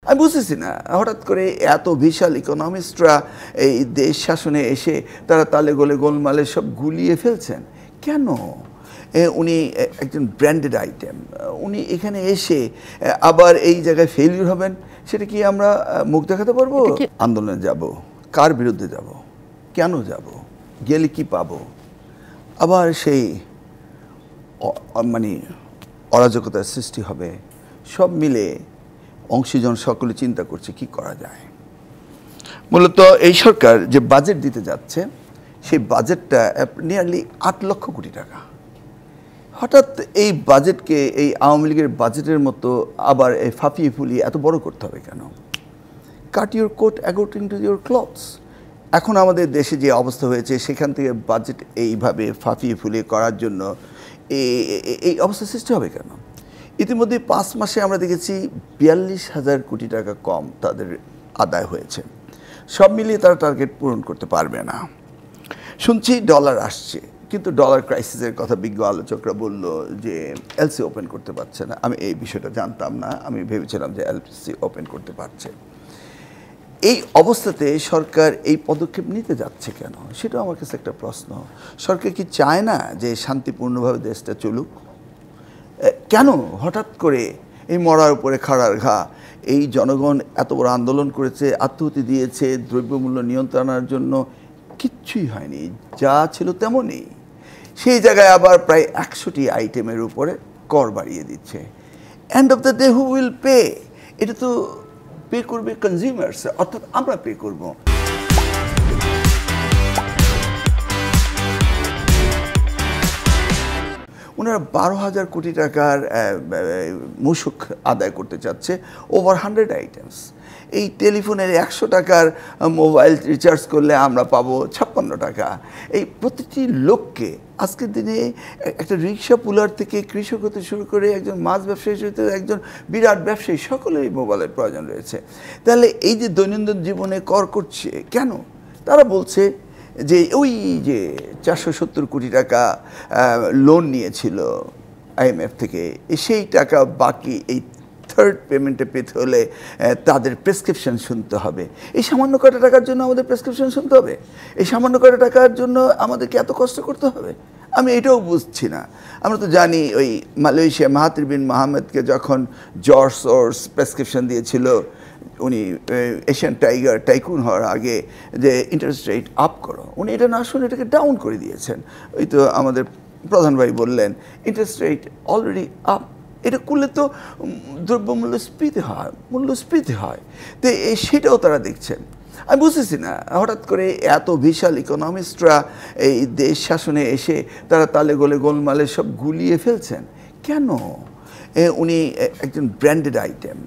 আমি বুঝতেছি না হঠাৎ করে এত বিশাল ইকোনমিস্টরা এই দেশ শাসনে এসে তারা তালে গোলে গোলমালে সব গুলিয়ে ফেলছেন কেন? উনি একজন ব্র্যান্ডেড আইটেম, উনি এখানে এসে আবার এই জায়গায় ফেলিউর হবেন, সেটা কি আমরা মুখ দেখাতে পারবো? আন্দোলনে যাব, কার বিরুদ্ধে যাব, কেন যাব, গেলে কি পাবো? আবার সেই মানে অরাজকতার সৃষ্টি হবে। সব মিলে অংশীজন সকলে চিন্তা করছে কি করা যায়। মূলত এই সরকার যে বাজেট দিতে যাচ্ছে সেই বাজেটটা নিয়ারলি 8 লক্ষ কোটি টাকা। হঠাৎ এই বাজেটকে এই আওয়ামী লীগের বাজেটের মতো আবার এই ফাঁপিয়ে ফুলিয়ে এত বড় করতে হবে কেন? Cut your coat according to your clothes. এখন আমাদের দেশে যে অবস্থা হয়েছে সেখান থেকে বাজেট এইভাবে ফাঁপিয়ে ফুলিয়ে করার জন্য এই অবস্থা সৃষ্টি হবে কেন? ইতিমধ্যে 5 মাসে আমরা দেখেছি 42,000 কোটি টাকা কম তাদের আদায় হয়েছে। সব মিলিয়ে তারা টার্গেট পূরণ করতে পারবে না। শুনছি ডলার আসছে, কিন্তু ডলার ক্রাইসিসের কথা বিজ্ঞ আলোচকরা বলল যে এলসি ওপেন করতে পারছে না। আমি এই বিষয়টা জানতাম না, আমি ভেবেছিলাম যে এলসি ওপেন করতে পারছে। এই অবস্থাতে সরকার এই পদক্ষেপ নিতে যাচ্ছে কেন, সেটাও আমার কাছে একটা প্রশ্ন। সরকার কি চায় না যে শান্তিপূর্ণভাবে দেশটা চলুক? কেন হঠাৎ করে এই মরার উপরে খাড়ার ঘা? এই জনগণ এত বড় আন্দোলন করেছে, আত্মহতি দিয়েছে দ্রব্যমূল্য নিয়ন্ত্রণের জন্য, কিচ্ছুই হয়নি, যা ছিল তেমনই। সেই জায়গায় আবার প্রায় 100টি আইটেমের উপরে কর বাড়িয়ে দিচ্ছে। End of the day who will pay? এটা তো পে করবে কনজিউমার্স, অর্থাৎ আমরা পে করব। ওনারা 12,000 কোটি টাকার মূসক আদায় করতে চাচ্ছে, ওভার 100 আইটেমস। এই টেলিফোনের 100 টাকার মোবাইল রিচার্জ করলে আমরা পাবো 56 টাকা। এই প্রতিটি লোককে আজকের দিনে একটা রিক্সা পুলার থেকে কৃষক হতে শুরু করে একজন মাছ ব্যবসায়ী হতে একজন বিরাট ব্যবসায়ী, সকলেরই মোবাইলের প্রয়োজন রয়েছে। তাহলে এই যে দৈনন্দিন জীবনে কর করছে কেন? তারা বলছে যে ওই যে 470 কোটি টাকা লোন নিয়েছিল আইএমএফ থেকে, সেই টাকা বাকি এই থার্ড পেমেন্টে পেতে হলে তাদের প্রেসক্রিপশন শুনতে হবে। এই সামান্য কটা টাকার জন্য আমাদের প্রেসক্রিপশন শুনতে হবে? এই সামান্য কটা টাকার জন্য আমাদেরকে এত কষ্ট করতে হবে? আমি এটাও বুঝছি না। আমরা তো জানি ওই মালয়েশিয়া মাহাতির বিন মোহাম্মদকে যখন জর্জ সোর্স প্রেসক্রিপশন দিয়েছিল, উনি এশিয়ান টাইকুন হওয়ার আগে, যে ইন্টারেস্ট রেট আপ করো, উনি এটা না শুনে এটাকে ডাউন করে দিয়েছেন। ওই তো আমাদের প্রধান ভাই বললেন ইন্টারেস্ট রেট অলরেডি আপ। এটা করলে তো মূল্যস্ফীতি হয়। তো সেটাও তারা দেখছেন। আমি বুঝতেছি না হঠাৎ করে এত বিশাল ইকোনমিস্টরা এই দেশ শাসনে এসে তারা তালে গোলে গোলমালে সব গুলিয়ে ফেলছেন কেন? উনি একজন ব্র্যান্ডেড আইটেম,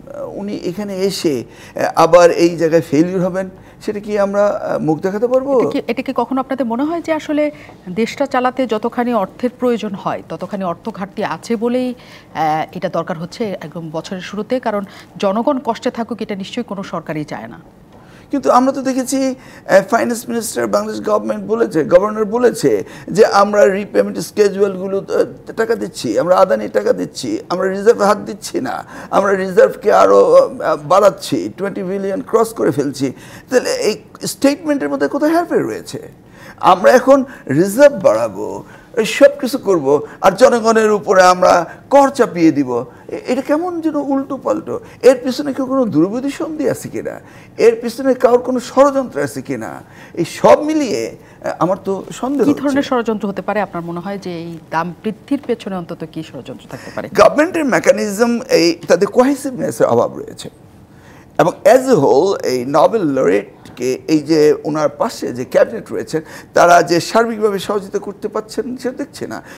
উনি এখানে এসে আবার এই জায়গায় ফেলিউর হবেন, সেটা কি আমরা মুখ দেখাতে পারবো? এটা কি কখনো আপনাদের মনে হয় যে আসলে দেশটা চালাতে যতখানি অর্থের প্রয়োজন হয় ততখানি অর্থ ঘাটতি আছে বলেই এটা দরকার হচ্ছে একদম বছরের শুরুতে? কারণ জনগণ কষ্টে থাকুক এটা নিশ্চয়ই কোনো সরকারই চায় না। কিন্তু আমরা তো দেখেছি ফাইন্যান্স মিনিস্টার বাংলাদেশ গভর্নর বলেছে যে আমরা রিপেমেন্ট স্কেজুয়ালগুলো টাকা দিচ্ছি, আমরা আদানির টাকা দিচ্ছি, আমরা রিজার্ভে হাত দিচ্ছি না, আমরা রিজার্ভকে আরও বাড়াচ্ছি, 20 বিলিয়ন ক্রস করে ফেলছি। তাহলে এই স্টেটমেন্টের মধ্যে কোথায় হেরফের রয়েছে? আমরা এখন রিজার্ভ বাড়াবো, সব কিছু করবো, আর জনগণের উপরে আমরা কর চাপিয়ে দিব। এটা কেমন যেন উল্টো পাল্টো। এর পিছনে কেউ কোনো দুর্বুদ্ধি সন্ধি আছে কিনা, এর পিছনে কারোর কোনো ষড়যন্ত্র আছে কিনা, এই সব মিলিয়ে আমার তো সন্দেহ। কি ধরনের ষড়যন্ত্র হতে পারে আপনার মনে হয়? যে এই দাম বৃদ্ধির পেছনে অন্তত কি ষড়যন্ত্র থাকতে পারে? গভর্নমেন্টের মেকানিজম, এই তাদের কোহেসিভনেসের অভাব রয়েছে। এবং অ্যাজ এ হোল এই নোবেল লরেটকে এই যে ওনার পাশে যে ক্যাবিনেট রয়েছে তারা যে সার্বিকভাবে সহযোগিতা করতে পারছেন সেটা দেখছে না।